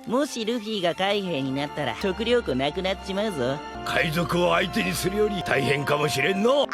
もしルフィが海兵になったら食料庫なくなっちまうぞ。海賊を相手にするより大変かもしれんの。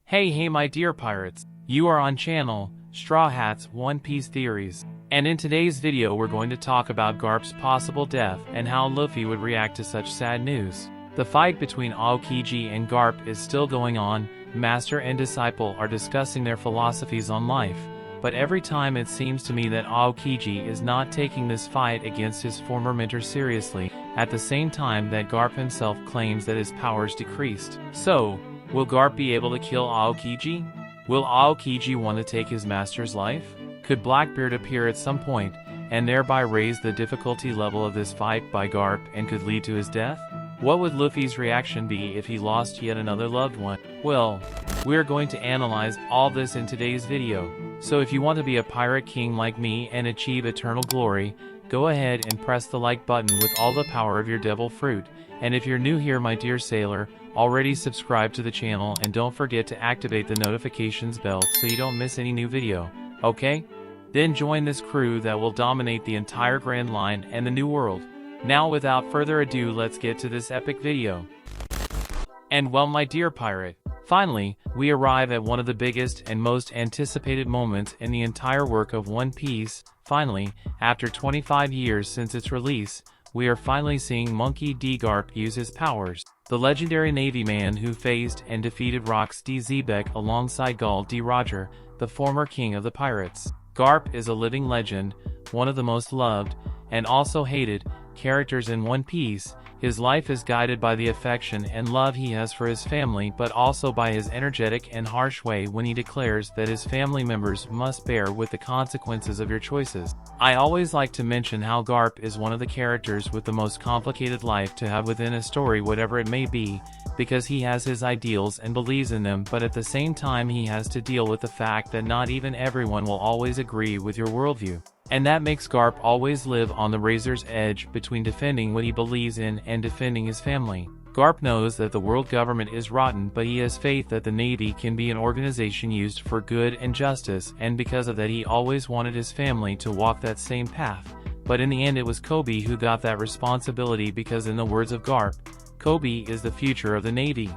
Hey my dear pirates, you are on channel Straw Hat's One Piece Theories, and in today's video we're going to talk about Garp's possible death and how Luffy would react to such sad news. The fight between Aokiji and Garp is still going on. Master and disciple are discussing their philosophies on life, but every time it seems to me that Aokiji is not taking this fight against his former mentor seriously, at the same time that Garp himself claims that his powers decreased. So, will Garp be able to kill Aokiji? Will Aokiji want to take his master's life? Could Blackbeard appear at some point, and thereby raise the difficulty level of this fight by Garp and could lead to his death? What would Luffy's reaction be if he lost yet another loved one? Well, we're going to analyze all this in today's video, so if you want to be a pirate king like me and achieve eternal glory, go ahead and press the like button with all the power of your devil fruit, and if you're new here my dear sailor, already subscribe to the channel and don't forget to activate the notifications bell so you don't miss any new video, okay? Then join this crew that will dominate the entire Grand Line and the New World. Now without further ado let's get to this epic video. And well my dear pirate, finally, we arrive at one of the biggest and most anticipated moments in the entire work of One Piece. Finally, after 25 years since its release, we are finally seeing Monkey D. Garp use his powers. The legendary Navy man who faced and defeated Rox D. Xebec alongside Gul D. Roger, the former king of the pirates. Garp is a living legend, one of the most loved, and also hated, characters in One Piece. His life is guided by the affection and love he has for his family but also by his energetic and harsh way when he declares that his family members must bear with the consequences of your choices. I always like to mention how Garp is one of the characters with the most complicated life to have within a story whatever it may be, because he has his ideals and believes in them but at the same time he has to deal with the fact that not even everyone will always agree with your worldview. And that makes Garp always live on the razor's edge between defending what he believes in and defending his family. Garp knows that the world government is rotten but he has faith that the Navy can be an organization used for good and justice, and because of that he always wanted his family to walk that same path. But in the end it was Koby who got that responsibility because in the words of Garp, Koby is the future of the Navy.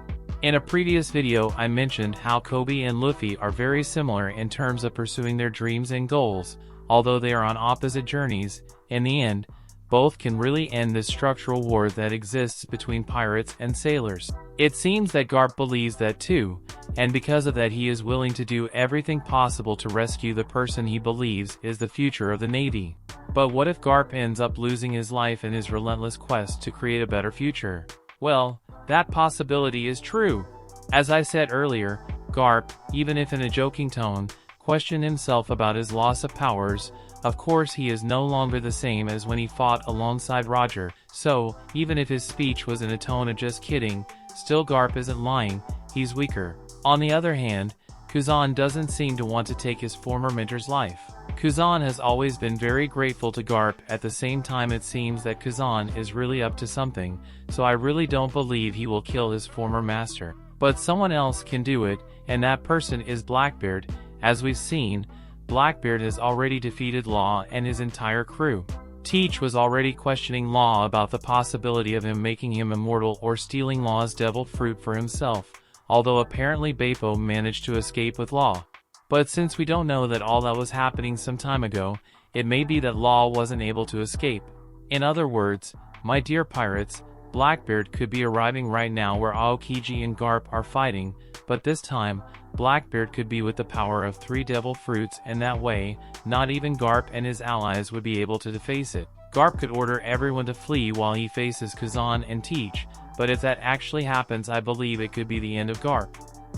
In a previous video I mentioned how Koby and Luffy are very similar in terms of pursuing their dreams and goals. Although they are on opposite journeys, in the end, both can really end this structural war that exists between pirates and sailors. It seems that Garp believes that too, and because of that he is willing to do everything possible to rescue the person he believes is the future of the Navy. But what if Garp ends up losing his life in his relentless quest to create a better future? Well, that possibility is true. As I said earlier, Garp, even if in a joking tone, questioned himself about his loss of powers. Of course he is no longer the same as when he fought alongside Roger, so, even if his speech was in a tone of just kidding, still Garp isn't lying, he's weaker. On the other hand, Kuzan doesn't seem to want to take his former mentor's life. Kuzan has always been very grateful to Garp, at the same time it seems that Kuzan is really up to something, so I really don't believe he will kill his former master. But someone else can do it, and that person is Blackbeard. As we've seen, Blackbeard has already defeated Law and his entire crew. Teach was already questioning Law about the possibility of him making him immortal or stealing Law's devil fruit for himself, although apparently Beppo managed to escape with Law. But since we don't know that all that was happening some time ago, it may be that Law wasn't able to escape. In other words, my dear pirates, Blackbeard could be arriving right now where Aokiji and Garp are fighting, but this time, Blackbeard could be with the power of 3 devil fruits, and that way, not even Garp and his allies would be able to face it. Garp could order everyone to flee while he faces Kuzan and Teach, but if that actually happens I believe it could be the end of Garp.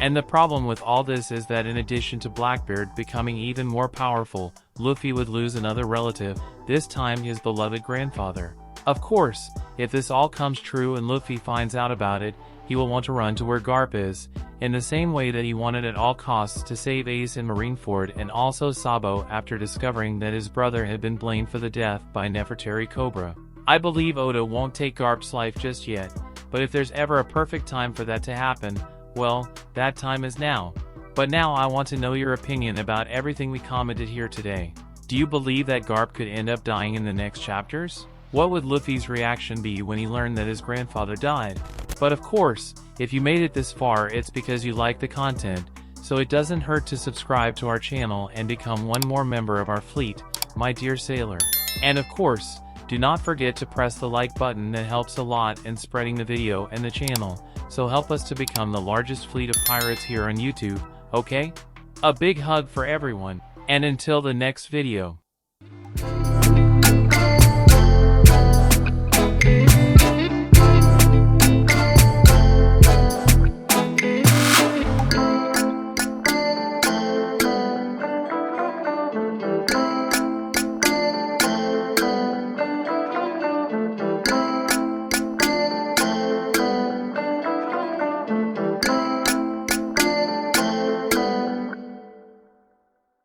And the problem with all this is that in addition to Blackbeard becoming even more powerful, Luffy would lose another relative, this time his beloved grandfather. Of course, if this all comes true and Luffy finds out about it, he will want to run to where Garp is, in the same way that he wanted at all costs to save Ace and Marineford and also Sabo after discovering that his brother had been blamed for the death by Nefertari Cobra. I believe Oda won't take Garp's life just yet, but if there's ever a perfect time for that to happen, well, that time is now. But now I want to know your opinion about everything we commented here today. Do you believe that Garp could end up dying in the next chapters? What would Luffy's reaction be when he learned that his grandfather died? But of course, if you made it this far, it's because you like the content, so it doesn't hurt to subscribe to our channel and become one more member of our fleet, my dear sailor. And of course, do not forget to press the like button, that helps a lot in spreading the video and the channel, so help us to become the largest fleet of pirates here on YouTube, okay? A big hug for everyone, and until the next video.